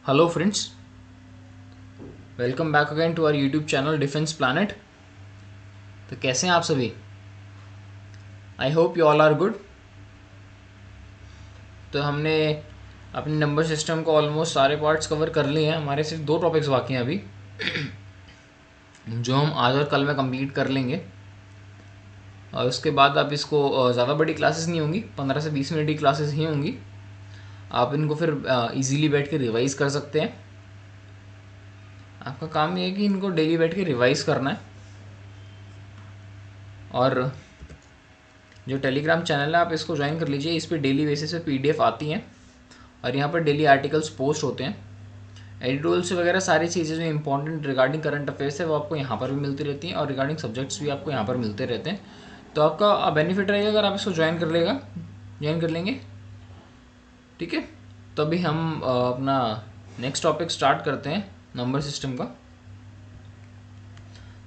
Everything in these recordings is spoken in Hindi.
Hello friends, welcome back again to our YouTube channel Defence Planet. तो कैसे हैं आप सभी? I hope you all are good. तो हमने अपने नंबर सिस्टम को ऑलमोस्ट सारे पार्ट्स कवर कर लिए हैं। हमारे सिर्फ 2 टॉपिक्स बाकी हैं अभी, जो हम आज और कल में कंप्लीट कर लेंगे। और उसके बाद आप इसको ज़्यादा बड़ी क्लासेस नहीं होंगी, 15 से 20 मिनट की क्लासेस ही होंगी। आप इनको फिर इजीली बैठ के रिवाइज कर सकते हैं। आपका काम ये है कि इनको डेली बैठ के रिवाइज करना है। और जो टेलीग्राम चैनल है आप इसको ज्वाइन कर लीजिए। इस पर डेली बेसिस पे पीडीएफ आती हैं और यहाँ पर डेली आर्टिकल्स पोस्ट होते हैं। एडिटोरियल्स वगैरह सारी चीज़ें जो इंपॉर्टेंट रिगार्डिंग करंट अफेयर्स है वो आपको यहाँ पर भी मिलती रहती हैं, और रिगार्डिंग सब्जेक्ट्स भी आपको यहाँ पर मिलते रहते हैं। तो आपका बेनिफिट रहेगा अगर आप इसको ज्वाइन कर लेंगे। ठीक है, तो अभी हम अपना नेक्स्ट टॉपिक स्टार्ट करते हैं, नंबर सिस्टम का।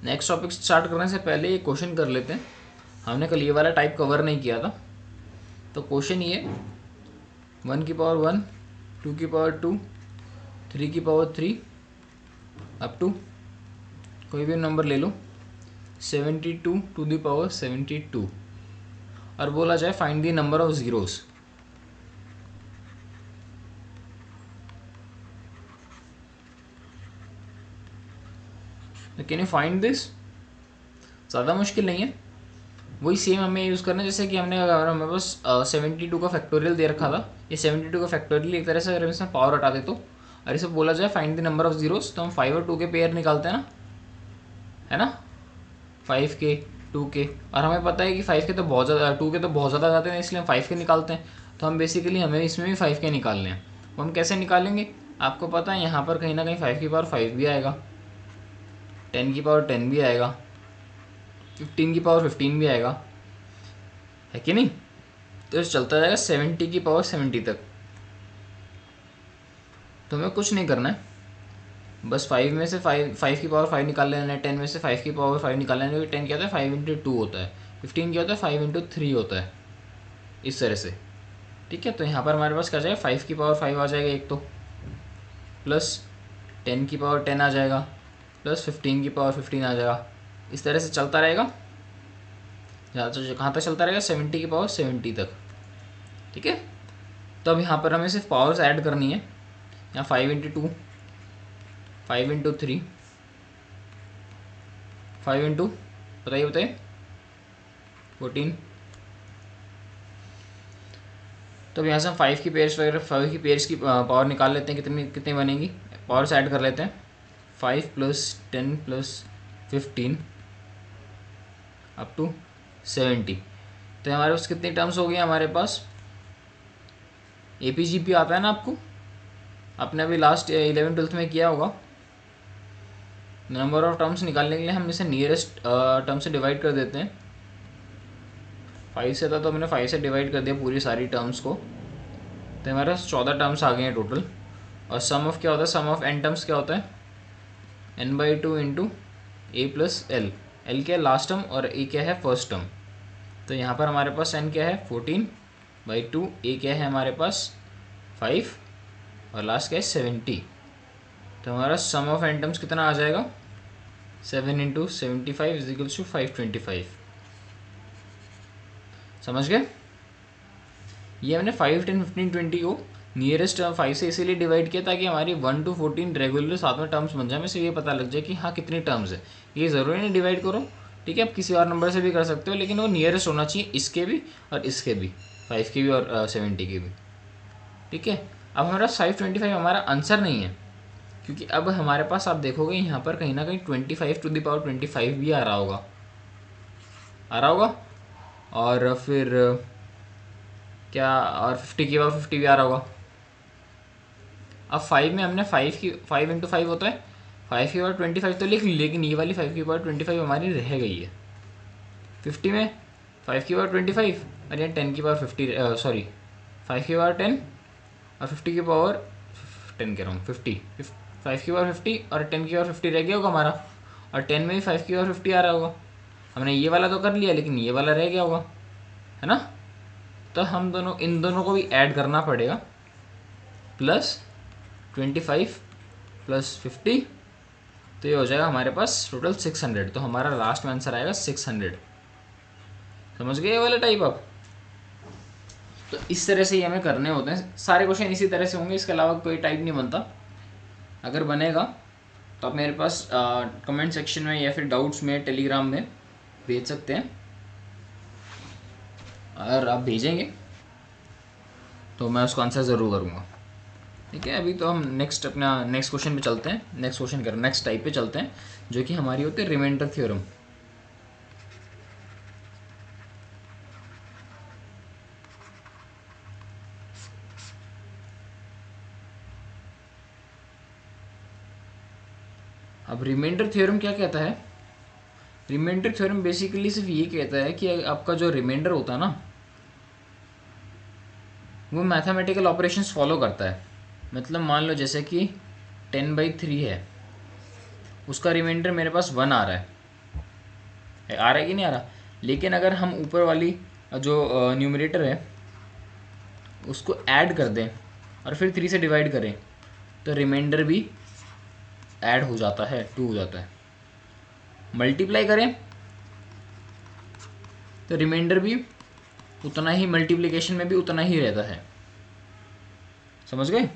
नेक्स्ट टॉपिक स्टार्ट करने से पहले एक क्वेश्चन कर लेते हैं। हमने कल ये वाला टाइप कवर नहीं किया था। तो क्वेश्चन ये 1 की पावर 1, 2 की पावर 2, 3 की पावर 3 अप टू कोई भी नंबर ले लो 72 टू द पावर 72, और बोला जाए find the number of zeros. Can you find this? ज़्यादा मुश्किल नहीं है, वही सेम हमें यूज़ करना है जैसे कि हमने हमारे पास 72 का फैक्टोरियल दे रखा था। ये 72 का फैक्टोरियल एक तरह से अगर इसमें पावर हटा दे तो, और इसे बोला जाए find the number of zeros, तो हम 5 और 2 के पेयर निकालते हैं ना, है ना, 5 के 2 के। और हमें पता है कि 5 के तो बहुत ज़्यादा, 2 के तो बहुत ज़्यादा जाते हैं, इसलिए हम 5 के निकालते हैं। तो हम बेसिकली हमें इसमें भी 5 के निकालने हैं। वो हम कैसे निकालेंगे? आपको पता है यहाँ पर कहीं ना कहीं 5 की पावर 5 भी आएगा, 10 की पावर 10 भी आएगा, 15 की पावर 15 भी आएगा, है कि नहीं? तो चलता जाएगा 70 की पावर 70 तक। तो हमें कुछ नहीं करना है, बस 5 में से 5 की पावर 5 निकाल लेना है, 10 में से 5 की पावर 5 निकाल लेना है। 10 क्या होता है? 5 इंटू 2 होता है। 15 क्या होता है? 5 इंटू 3 होता है, इस तरह से। ठीक है, तो यहाँ पर हमारे पास क्या जाएगा? 5 की पावर 5 आ जाएगा एक तो, प्लस 10 की पावर 10 आ जाएगा, प्लस 15 की पावर 15 आ जाएगा। इस तरह से चलता रहेगा, कहाँ तक चलता रहेगा? 70 की पावर 70 तक। ठीक है, तो अब यहाँ पर हमें सिर्फ पावर्स ऐड करनी है। यहाँ 5 इंटू 2, 5 इंटू 3, 5 इंटू बताइए 14। तो अब यहाँ से हम 5 की पेयर्स वगैरह 5 की पेयर्स की पावर निकाल लेते हैं, कितनी कितनी बनेगी। पावर्स ऐड कर लेते हैं, 5 प्लस 10 प्लस 15 अप टू 70। तो हमारे पास कितनी टर्म्स हो गई हमारे पास? APGP आता है ना आपको, आपने अभी लास्ट 11th-12th में किया होगा। नंबर ऑफ टर्म्स निकालने के लिए हम इसे नियरेस्ट टर्म से डिवाइड कर देते हैं। 5 से था तो मैंने 5 से डिवाइड कर दिया पूरी सारी टर्म्स को, तो हमारे पास 14 टर्म्स आ गए हैं टोटल। और सम ऑफ क्या होता है? सम ऑफ n टर्म्स क्या होता है? n/2 इंटू ए प्लस एल। एल क्या है? लास्ट टर्म, और ए क्या है? First term. तो यहाँ पर हमारे पास n क्या है? 14/2, ए क्या है हमारे पास? 5, और लास्ट क्या है? 70। तो हमारा सम ऑफ n टर्म्स कितना आ जाएगा? 7 इंटू 75 इज इक्वल्स टू 525। समझ गए? ये हमने 5, 10, 15, 20 को नियरेस्ट 5 से इसीलिए डिवाइड किया ताकि हमारी 1 to 14 रेगुलर साथ में टर्म्स बन जाए। हमें से ये पता लग जाए कि हाँ कितनी टर्म्स है। ये ज़रूरी नहीं डिवाइड करो, ठीक है, आप किसी और नंबर से भी कर सकते हो, लेकिन वो नियरेस्ट होना चाहिए, इसके भी और इसके भी, 5 की भी और 70 की भी। ठीक है, अब हमारा 525 हमारा आंसर नहीं है, क्योंकि अब हमारे पास आप देखोगे यहाँ पर कहीं ना कहीं 25 टू द पावर 25 भी आ रहा होगा, और फिर क्या, और 50 की पावर 50 भी आ रहा होगा। अब 5 में हमने 5 इंटू 5 होता है, 5 की पावर 25 तो लिख ली, लेकिन ये वाली 5 की पावर 25 हमारी रह गई है। 50 में 5 की पावर 25 और यहाँ 10 की पावर 50, सॉरी 5 की पावर 10 और 50 की पावर 10 कह रहा हूँ 50, 5 की पावर 50 और 10 की पावर 50 रह गया होगा हमारा, और 10 में भी 5 की पावर 50 आ रहा होगा। हमने ये वाला तो कर लिया, लेकिन ये वाला रह गया होगा, है ना। तो हम इन दोनों को भी ऐड करना पड़ेगा, प्लस 25 प्लस 50, तो ये हो जाएगा हमारे पास टोटल 600। तो हमारा लास्ट में आंसर आएगा 600। समझ गए ये वाला टाइप आप? तो इस तरह से ही हमें करने होते हैं सारे क्वेश्चन, इसी तरह से होंगे, इसके अलावा कोई टाइप नहीं बनता। अगर बनेगा तो आप मेरे पास कमेंट सेक्शन में या फिर डाउट्स में टेलीग्राम में भेज सकते हैं। अगर आप भेजेंगे तो मैं उसका आंसर ज़रूर करूँगा। ठीक है, अभी तो हम अपना नेक्स्ट क्वेश्चन पे चलते हैं। नेक्स्ट टाइप पे चलते हैं, जो कि हमारी होती है रिमाइंडर थ्योरम। अब रिमाइंडर थ्योरम क्या कहता है? रिमाइंडर थ्योरम बेसिकली सिर्फ ये कहता है कि आपका जो रिमाइंडर होता है ना, वो मैथमेटिकल ऑपरेशंस फॉलो करता है। मतलब मान लो जैसे कि 10/3 है, उसका रिमाइंडर मेरे पास 1 आ रहा है कि नहीं आ रहा। लेकिन अगर हम ऊपर वाली जो न्यूमरेटर है उसको ऐड कर दें और फिर 3 से डिवाइड करें, तो रिमाइंडर भी ऐड हो जाता है, 2 हो जाता है। मल्टीप्लाई करें तो रिमाइंडर भी उतना ही, मल्टीप्लिकेशन में भी उतना ही रहता है। समझ गए?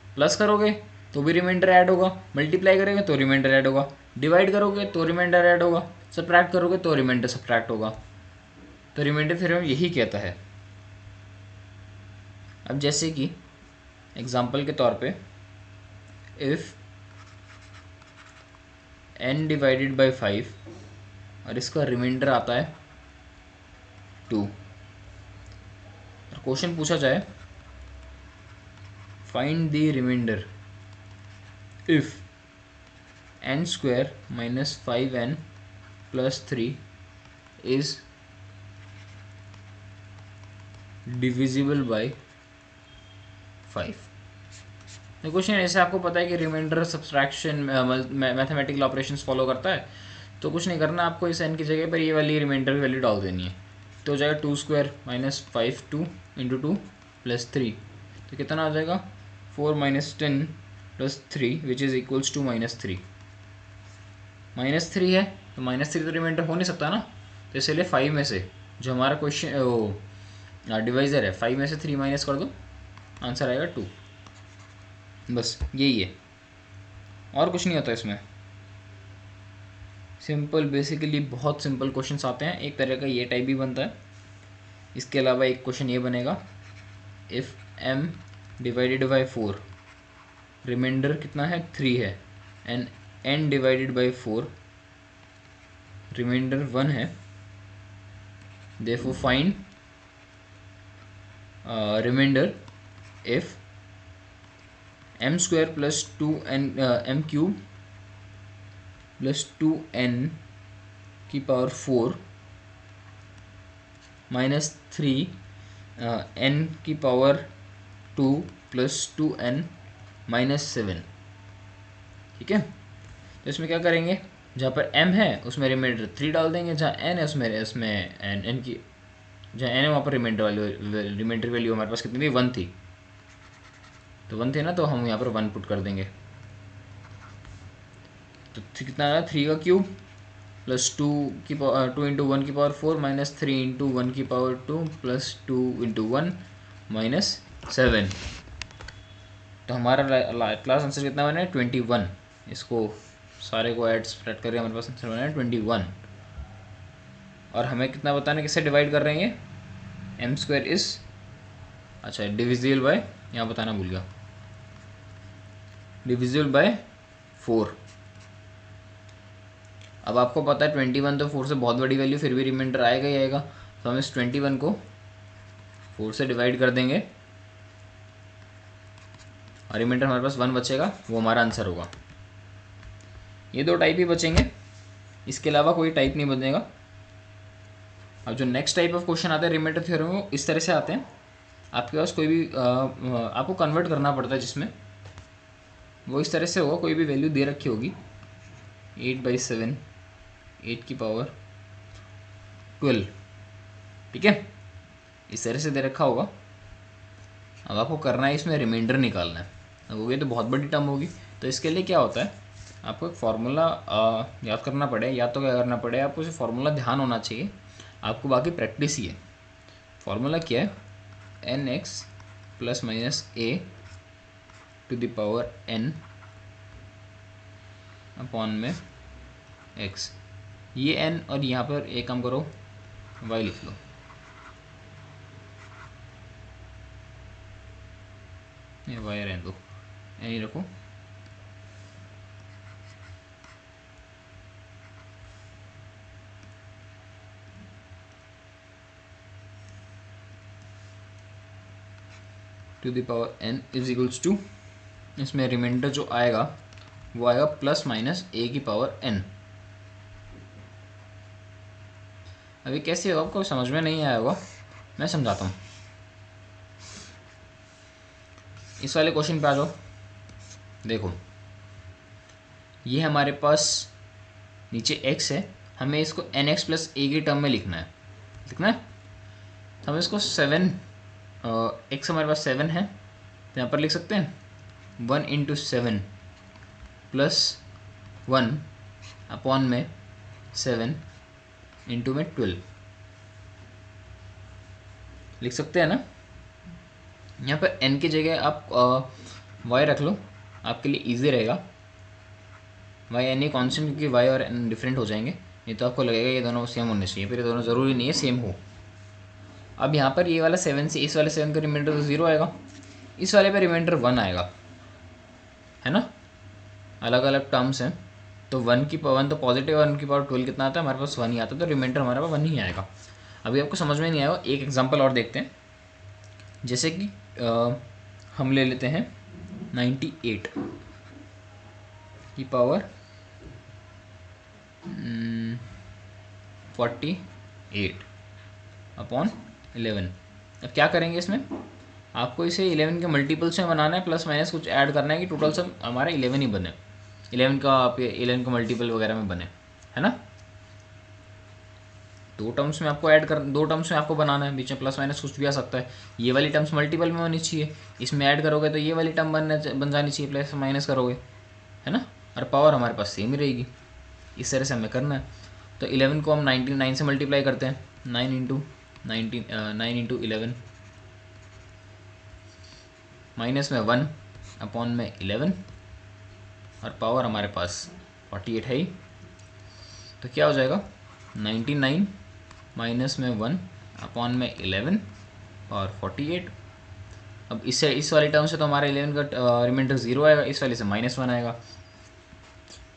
प्लस करोगे तो भी रिमाइंडर ऐड होगा, मल्टीप्लाई करोगे तो रिमाइंडर ऐड होगा, डिवाइड करोगे तो रिमाइंडर ऐड होगा, सब्ट्रैक्ट करोगे तो रिमाइंडर सब्ट्रैक्ट होगा। तो रिमाइंडर थ्योरम यही कहता है। अब जैसे कि एग्जांपल के तौर पे, इफ़ n डिवाइडेड बाई 5 और इसका रिमाइंडर आता है 2, और क्वेश्चन पूछा जाए find the remainder if n² minus 5n plus 3 is divisible by 5। तो क्वेश्चन ऐसे, आपको पता है कि remainder subtraction mathematical operations follow करता है, तो कुछ नहीं करना आपको, इस n की जगह पर ये वाली रिमाइंडर की वैल्यू डाल देनी है। तो हो जाएगा 2² माइनस 5 2 इंटू 2 प्लस 3, तो कितना आ जाएगा 4 minus 10 plus 3 which is equals to -3। -3 है तो -3 तो रिमाइंडर हो नहीं सकता ना, तो इसलिए 5 में से जो हमारा क्वेश्चन वो डिवाइज़र है, 5 में से 3 माइनस कर दो, आंसर आएगा 2। बस यही है, और कुछ नहीं होता इसमें। सिंपल, बेसिकली बहुत सिंपल क्वेश्चंस आते हैं। एक तरह का ये टाइप भी बनता है। इसके अलावा एक क्वेश्चन ये बनेगा, if m divided by 4, remainder कितना है 3 है, and n divided by 4 remainder 1 है, therefore find remainder if m² plus 2n m³ plus 2n की पावर 4 माइनस 3 n की पावर 2 प्लस 2n माइनस 7। ठीक है, तो इसमें क्या करेंगे, जहाँ पर m है उसमें रिमाइंडर 3 डाल देंगे, जहाँ n है उसमें n की, जहाँ n है वहाँ पर रिमाइंडर वैल्यू हमारे पास कितनी थी, 1 थी, तो 1 थी ना, तो हम यहाँ पर 1 पुट कर देंगे। तो कितना आया, 3 का क्यूब प्लस 2 इंटू 1 की पावर 4 माइनस 3 इंटू 1 की पावर 2 प्लस 2 इंटू 1 माइनस 7। तो हमारा क्लास आंसर कितना बना है, 21। इसको सारे को ऐड स्प्रेड करके हमारे पास आंसर बना है 21। और हमें कितना बताना, किससे डिवाइड कर रहे हैं, m² इज, अच्छा डिविजिबल बाय, यहाँ बताना भूल गया, डिविजिबल बाय 4। अब आपको पता है 21 तो 4 से बहुत बड़ी वैल्यू, फिर भी रिमाइंडर आएगा ही आएगा, तो हम इस 21 को 4 से डिवाइड कर देंगे और रिमाइंडर हमारे पास 1 बचेगा, वो हमारा आंसर होगा। ये 2 टाइप ही बचेंगे, इसके अलावा कोई टाइप नहीं बनेगा। अब जो नेक्स्ट टाइप ऑफ क्वेश्चन आते हैं रिमाइंडर थ्योरम में, इस तरह से आते हैं, आपके पास कोई भी आपको कन्वर्ट करना पड़ता है, जिसमें वो इस तरह से होगा, कोई भी वैल्यू दे रखी होगी 8/7 8 की पावर 12, ठीक है, इस तरह से दे रखा होगा। अब आपको करना है इसमें रिमाइंडर निकालना है। लगोगे तो बहुत बड़ी टर्म होगी। तो इसके लिए क्या होता है, आपको एक फार्मूला याद करना पड़े, या तो क्या करना पड़े, आपको उसे फार्मूला ध्यान होना चाहिए, आपको बाकी प्रैक्टिस ही है। फार्मूला क्या है, n x plus minus a to the power n upon में एक्स। ये एन और यहाँ पर एक काम करो, वाई लिख लो। ये वाई रहने दो, एन ही रखो। To the power n is equals to, इसमें रिमाइंडर जो आएगा वो आएगा प्लस माइनस ए की पावर एन। अभी कैसे होगा आपको समझ में नहीं आया होगा, मैं समझाता हूँ। इस वाले क्वेश्चन पे आ जाओ। देखो ये हमारे पास नीचे x है, हमें इसको एन एक्स प्लस ए की टर्म में लिखना है। तो हम इसको 7 x हमारे पास 7 है, तो यहाँ पर लिख सकते हैं 1 इंटू 7 प्लस 1 अपॉन में 7 इंटू में 12 लिख सकते हैं ना। यहाँ पर n की जगह आप y रख लो, आपके लिए इजी रहेगा। y n ये कॉन्स्टेंट, क्योंकि y और n डिफरेंट हो जाएंगे, नहीं तो आपको लगेगा ये दोनों सेम होने चाहिए, फिर ये दोनों ज़रूरी नहीं है सेम हो। अब यहाँ पर ये वाला 7 से इस वाले 7 का रिमाइंडर तो 0 आएगा, इस वाले पे रिमाइंडर 1 आएगा, है ना। अलग अलग टर्म्स हैं, तो 1 की पावर 1 तो पॉजिटिव, 1 की पावर 12 कितना आता है हमारे पास 1 ही आता है, तो रिमाइंडर हमारे पास 1 ही आएगा। अभी आपको समझ में नहीं आएगा, एक एग्जाम्पल और देखते हैं। जैसे कि हम ले लेते हैं 98 की पावर 48 अपॉन 11। अब क्या करेंगे इसमें, आपको इसे 11 के मल्टीपल्स में बनाना है, प्लस माइनस कुछ ऐड करना है कि टोटल सब हमारा 11 ही बने, 11 का आप 11 का मल्टीपल वगैरह में बने, है ना। दो टर्म्स में आपको बनाना है, बीच में प्लस माइनस कुछ भी आ सकता है। ये वाली टर्म्स मल्टीपल में होनी चाहिए, इसमें ऐड करोगे तो ये वाली टर्म बन जानी चाहिए, प्लस माइनस करोगे, है ना। और पावर हमारे पास सेम ही रहेगी। इस तरह से हमें करना है। तो 11 को हम 99 से मल्टीप्लाई करते हैं, 9 इंटू 11 माइनस में 1 अपॉन में 11, और पावर हमारे पास 48 है ही। तो क्या हो जाएगा 99 माइनस में 1 अपॉन में 11 और 48। अब इससे इस वाली टर्म से तो हमारा 11 का रिमाइंडर 0 आएगा, इस वाले से -1 आएगा,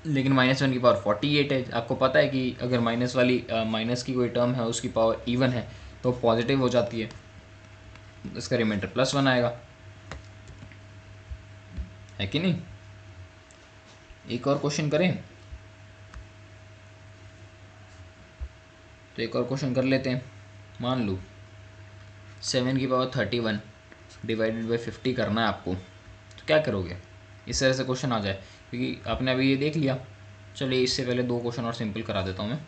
लेकिन -1 की पावर 48 है। आपको पता है कि अगर माइनस की कोई टर्म है उसकी पावर इवन है तो पॉजिटिव हो जाती है, इसका रिमाइंडर +1 आएगा, है कि नहीं। एक और क्वेश्चन करें, तो एक और क्वेश्चन कर लेते हैं। मान लो 7 की पावर 31 डिवाइडेड बाई 50 करना है आपको, तो क्या करोगे। इस तरह से क्वेश्चन आ जाए, क्योंकि आपने अभी ये देख लिया। चलिए इससे पहले 2 क्वेश्चन और सिंपल करा देता हूँ मैं।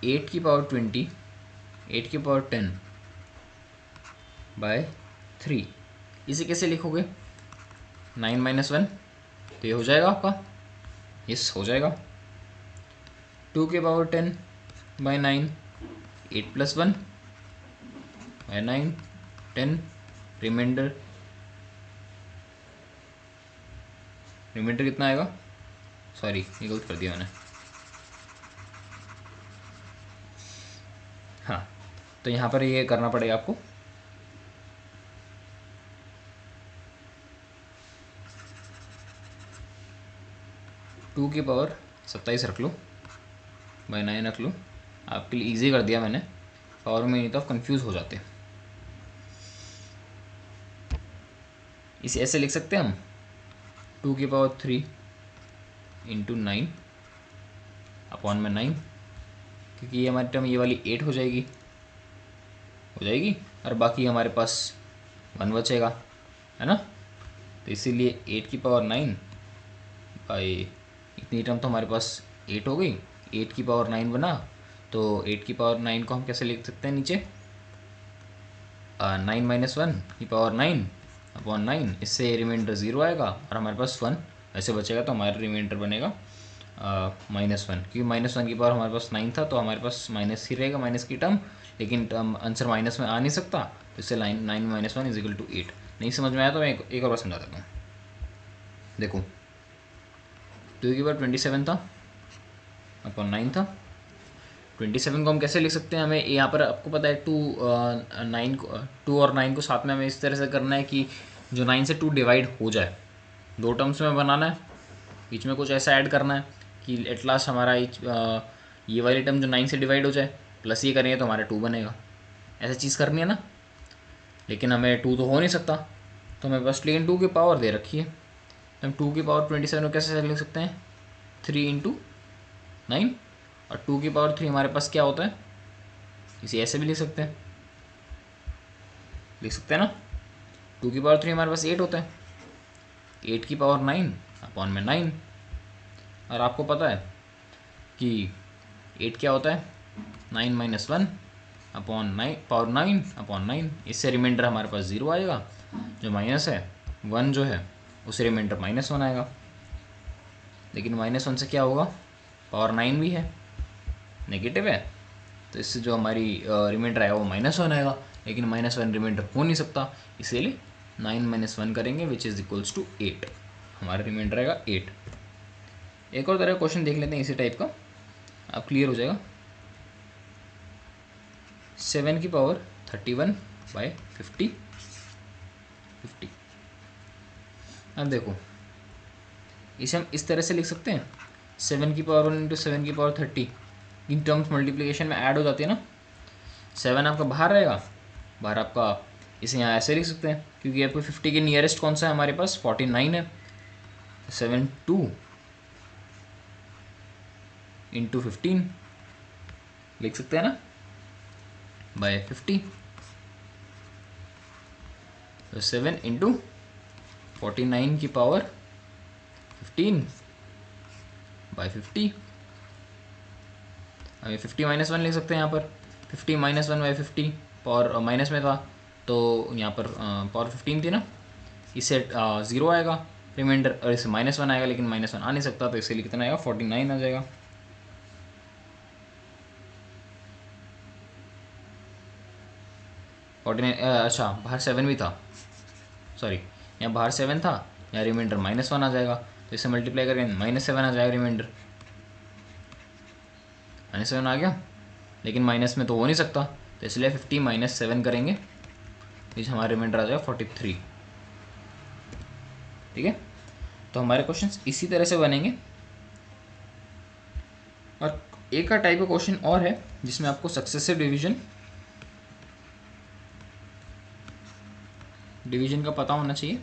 8 की पावर 20 8 की पावर 10 बाय 3, इसे कैसे लिखोगे। 9 माइनस 1, तो ये हो जाएगा आपका, यस हो जाएगा। 2 की power 10 by 9, 8 plus 1 by 9, 10, remainder कितना आएगा, सॉरी ये गलत कर दिया मैंने। हाँ, तो यहाँ पर ये करना पड़ेगा आपको। टू की पावर 27 रख लो, बाय 9 रख लो, आपके लिए इजी कर दिया मैंने, पावर में नहीं तो आप कंफ्यूज हो जाते। इसे ऐसे लिख सकते हैं हम, 2 की पावर 3 इंटू 9 अपॉन में 9, क्योंकि ये हमारी टर्म ये वाली 8 हो जाएगी, और बाकी हमारे पास 1 बचेगा, है ना। तो इसीलिए 8 की पावर 9 बाई इतनी टर्म तो हमारे पास 8 हो गई, 8 की पावर 9 बना, तो 8 की पावर 9 को हम कैसे लिख सकते हैं नीचे, 9 - 1 की पावर 9/9, इससे रिमाइंडर 0 आएगा और हमारे पास 1 ऐसे बचेगा, तो हमारा रिमाइंडर बनेगा -1, क्योंकि -1 की पावर हमारे पास 9 था, तो हमारे पास माइनस ही रहेगा, माइनस की टर्म, लेकिन आंसर माइनस में आ नहीं सकता, तो इससे 9 - 1 = 8। नहीं समझ में आया तो मैं एक और बार समझा देता हूँ। देखो 2 की पावर 27 था अपॉन 9 था। 27 को हम कैसे लिख सकते हैं, हमें यहाँ पर आपको पता है 2 और 9 को साथ में हमें इस तरह से करना है कि जो 9 से 2 डिवाइड हो जाए, दो टर्म्स में बनाना है, बीच में कुछ ऐसा ऐड करना है कि एट लास्ट हमारा ये वाली टर्म जो 9 से डिवाइड हो जाए, प्लस ये करेंगे तो हमारा 2 बनेगा। ऐसा चीज़ करनी है ना, लेकिन हमें 2 तो हो नहीं सकता, तो हमें बस प्लेन 2 की पावर दे रखी है, तो हम 2 की पावर 27 को कैसे लिख सकते हैं, 3 × 9, और 2 की पावर 3 हमारे पास क्या होता है, इसे ऐसे भी लिख सकते हैं ना, 2 की पावर 3 हमारे पास 8 होता है, 8 की पावर 9 अपॉन में 9, और आपको पता है कि 8 क्या होता है, 9 - 1 अपॉन 9 पावर 9/9, इससे रिमाइंडर हमारे पास 0 आएगा, जो माइनस है 1 जो है उससे रिमाइंडर -1 आएगा, लेकिन -1 से क्या होगा, पावर 9 भी है, नेगेटिव है, तो इससे जो हमारी रिमाइंडर आएगा वो -1 आएगा, लेकिन -1 रिमाइंडर हो नहीं सकता, इसीलिए 9 - 1 करेंगे विच इज़ इक्वल्स टू 8, हमारा रिमाइंडर आएगा 8। एक और तरह का क्वेश्चन देख लेते हैं इसी टाइप का, अब क्लियर हो जाएगा। 7 की पावर 31/50। अब देखो इसे हम इस तरह से लिख सकते हैं, 7 की पावर 1 × 7 की पावर 30, इन टर्म्स मल्टीप्लिकेशन में ऐड हो जाती है ना, 7 आपका बाहर रहेगा, बाहर आपका, इसे यहाँ ऐसे लिख सकते हैं, क्योंकि आपको 50 के नियरेस्ट कौन सा है हमारे पास, 49 है, 7 2 × 15 लिख सकते हैं ना, बाय 50, तो 7 × 49 की पावर 15/50, अभी 50 - 1 लिख सकते हैं यहाँ पर, 50 - 1/50 पावर माइनस में था, तो यहाँ पर पावर 15 थी ना, इससे 0 आएगा रिमाइंडर, और इससे -1 आएगा, लेकिन -1 आ नहीं सकता, तो इसलिए कितना आएगा, 49 आ जाएगा। अच्छा बाहर 7 भी था, सॉरी यहाँ बाहर 7 था, यहाँ रिमाइंडर -1 आ जाएगा, तो इसे मल्टीप्लाई करके -7 आ जाएगा रिमाइंडर, -7 आ गया, लेकिन माइनस में तो हो नहीं सकता, तो इसलिए 50 - 7 करेंगे, इस हमारा रिमाइंडर आ जाएगा 43। ठीक है, तो हमारे क्वेश्चंस इसी तरह से बनेंगे। और एक का टाइप का क्वेश्चन और है जिसमें आपको सक्सेसिव डिवीजन का पता होना चाहिए,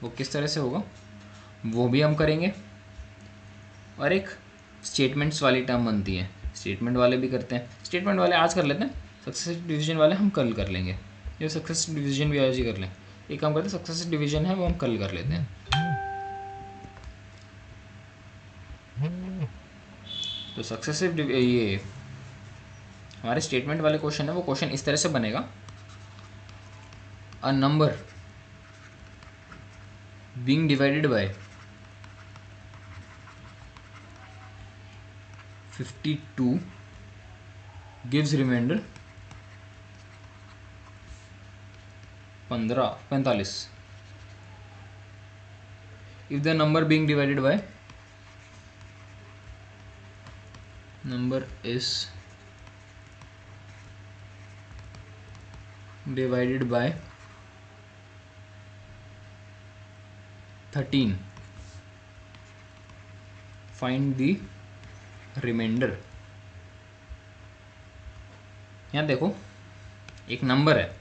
वो किस तरह से होगा वो भी हम करेंगे। और एक स्टेटमेंट्स वाली टर्म बनती है, स्टेटमेंट वाले भी करते हैं, स्टेटमेंट वाले आज कर लेते हैं, सक्सेसिव डिवीजन वाले हम कल कर लेंगे, या सक्सेसिव डिवीजन भी आज ही कर लें, एक काम करते हैं, सक्सेसिव डिवीजन है वो हम कल कर लेते हैं। तो सक्सेसिव ये हमारे स्टेटमेंट वाले क्वेश्चन है, वो क्वेश्चन इस तरह से बनेगा, a number being divided by 52 gives remainder 45 if the number being divided by number is divided by 13 find the remainder। यहाँ देखो एक नंबर है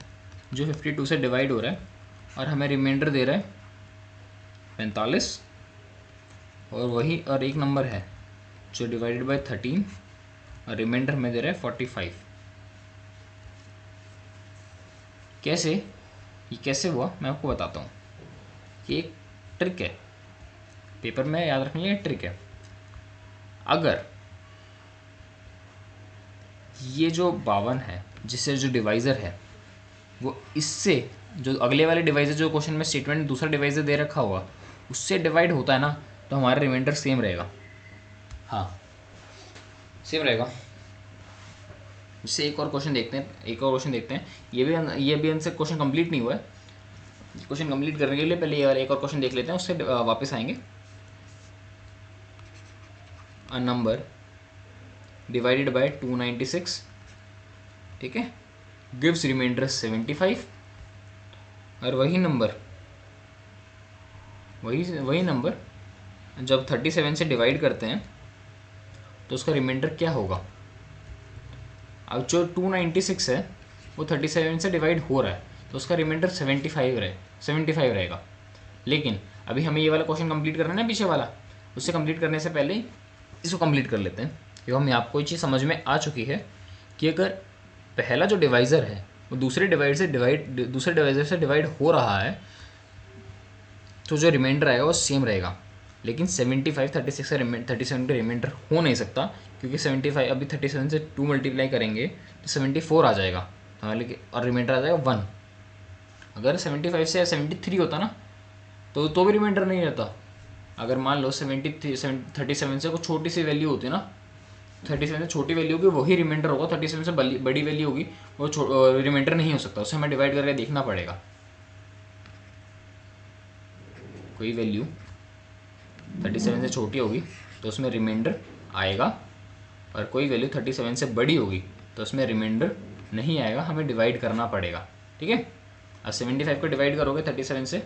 जो 52 से डिवाइड हो रहा है और हमें रिमाइंडर दे रहा है 45, और वही और एक नंबर है जो डिवाइडेड बाय 13 और रिमाइंडर में दे रहा है 45। कैसे, ये कैसे हुआ मैं आपको बताता हूँ, कि एक ट्रिक है, पेपर में याद रखने ये ट्रिक है। अगर ये जो 52 है जिससे जो डिवाइज़र है वो इससे जो अगले वाले डिवाइस जो क्वेश्चन में स्टेटमेंट दूसरा डिवाइस दे रखा होगा उससे डिवाइड होता है ना, तो हमारा रिमाइंडर सेम रहेगा। हाँ सेम रहेगा। जैसे एक और क्वेश्चन देखते हैं, ये भी आंसर क्वेश्चन कंप्लीट नहीं हुआ है। क्वेश्चन कंप्लीट करने के लिए पहले ये वाला एक और क्वेश्चन देख लेते हैं, उससे वापस आएंगे। अ नंबर डिवाइडेड बाय 296, ठीक है, गिव्स रिमाइंडर 75। और वही नंबर जब 37 से डिवाइड करते हैं तो उसका रिमाइंडर क्या होगा। अब जो 296 है वो 37 से डिवाइड हो रहा है, तो उसका रिमाइंडर 75 रहेगा। लेकिन अभी हमें ये वाला क्वेश्चन कंप्लीट करना है ना, पीछे वाला, उससे कंप्लीट करने से पहले इसको कंप्लीट कर लेते हैं। क्योंकि हमें आपको ये चीज़ समझ में आ चुकी है कि अगर पहला जो डिवाइज़र है वो दूसरे डिवाइज़र से डिवाइड हो रहा है तो जो रिमाइंडर आएगा वो सेम रहेगा। लेकिन 75 36 का 37 का रिमाइंडर हो नहीं सकता, क्योंकि 75 अभी 37 से 2 मल्टीप्लाई करेंगे तो 74 आ जाएगा, लेकिन और रिमाइंडर आ जाएगा 1। अगर 75 से 73 होता ना तो भी रिमाइंडर नहीं रहता। अगर मान लो 37 से कोई छोटी सी वैल्यू होती है ना, 37 से छोटी वैल्यू होगी वही रिमाइंडर होगा, 37 से बड़ी वैल्यू होगी वो रिमाइंडर नहीं हो सकता, उसे हमें डिवाइड करके देखना पड़ेगा। कोई वैल्यू 37 से छोटी होगी तो उसमें रिमाइंडर आएगा, और कोई वैल्यू 37 से बड़ी होगी तो उसमें रिमाइंडर नहीं आएगा, हमें डिवाइड करना पड़ेगा। ठीक है, अब 75 को डिवाइड करोगे 37 से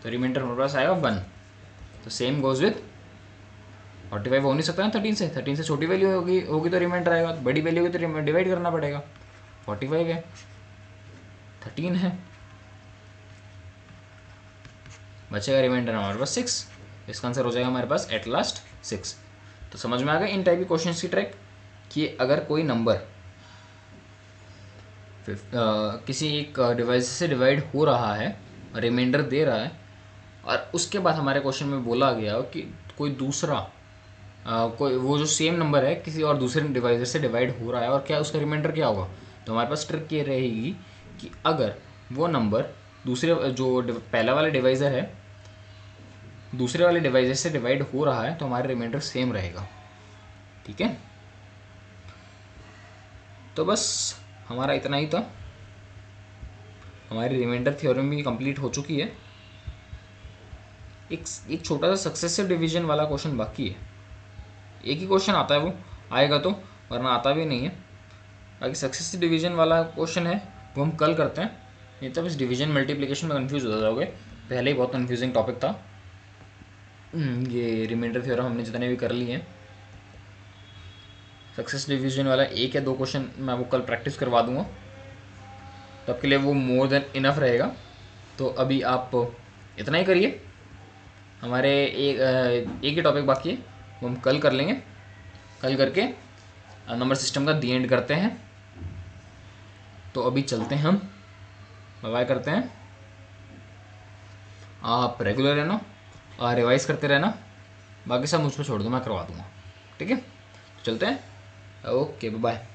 तो रिमाइंडर हमारे पास आएगा 1। तो सेम गोज विथ 45 हो नहीं सकता ना 13 से छोटी वैल्यू होगी तो रिमाइंडर आएगा, बड़ी वैल्यू होगी तो डिवाइड करना पड़ेगा। 45 है, 13 है, बचेगा रिमाइंडर हमारे पास 6। इसका आंसर हो जाएगा हमारे पास एट लास्ट 6। तो समझ में आ गया इन टाइप के क्वेश्चन की ट्रैक कि अगर कोई नंबर किसी एक डिवाइस से डिवाइड हो रहा है, रिमाइंडर दे रहा है, और उसके बाद हमारे क्वेश्चन में बोला गया कि कोई दूसरा कोई वो जो सेम नंबर है किसी और दूसरे डिवाइस से डिवाइड हो रहा है और क्या उसका रिमाइंडर क्या होगा, तो हमारे पास ट्रिक ये रहेगी कि अगर वो नंबर दूसरे जो पहला वाला डिवाइज़र है दूसरे वाले डिवाइजर से डिवाइड हो रहा है तो हमारा रिमाइंडर सेम रहेगा। ठीक है, तो बस हमारा इतना ही था। हमारी रिमाइंडर थ्योरम भी कंप्लीट हो चुकी है। एक छोटा सा सक्सेसिव डिवीजन वाला क्वेश्चन बाकी है। एक ही क्वेश्चन आता है, वो आएगा तो, वरना आता भी नहीं है। बाकी सक्सेसिव डिवीजन वाला क्वेश्चन है वो हम कल करते हैं, नहीं तो बस डिवीजन मल्टीप्लिकेशन में कंफ्यूज हो जाओगे। पहले ही बहुत कंफ्यूजिंग टॉपिक था। ये रिमाइंडर थ्योरम हमने जितने भी कर लिए हैं, सक्सेस डिवीजन वाला 1 या 2 क्वेश्चन मैं वो कल प्रैक्टिस करवा दूंगा, तो आपके लिए वो मोर देन इनफ रहेगा। तो अभी आप इतना ही करिए। हमारे एक ही टॉपिक बाकी है, वो हम कल कर लेंगे। कल करके नंबर सिस्टम का दी एंड करते हैं। तो अभी चलते हैं हम, बाय करते हैं। आप रेगुलर रहना और रिवाइज करते रहना, बाकी सब मुझ पर छोड़ दो, मैं करवा दूंगा। ठीक है, चलते हैं। Okay, bye.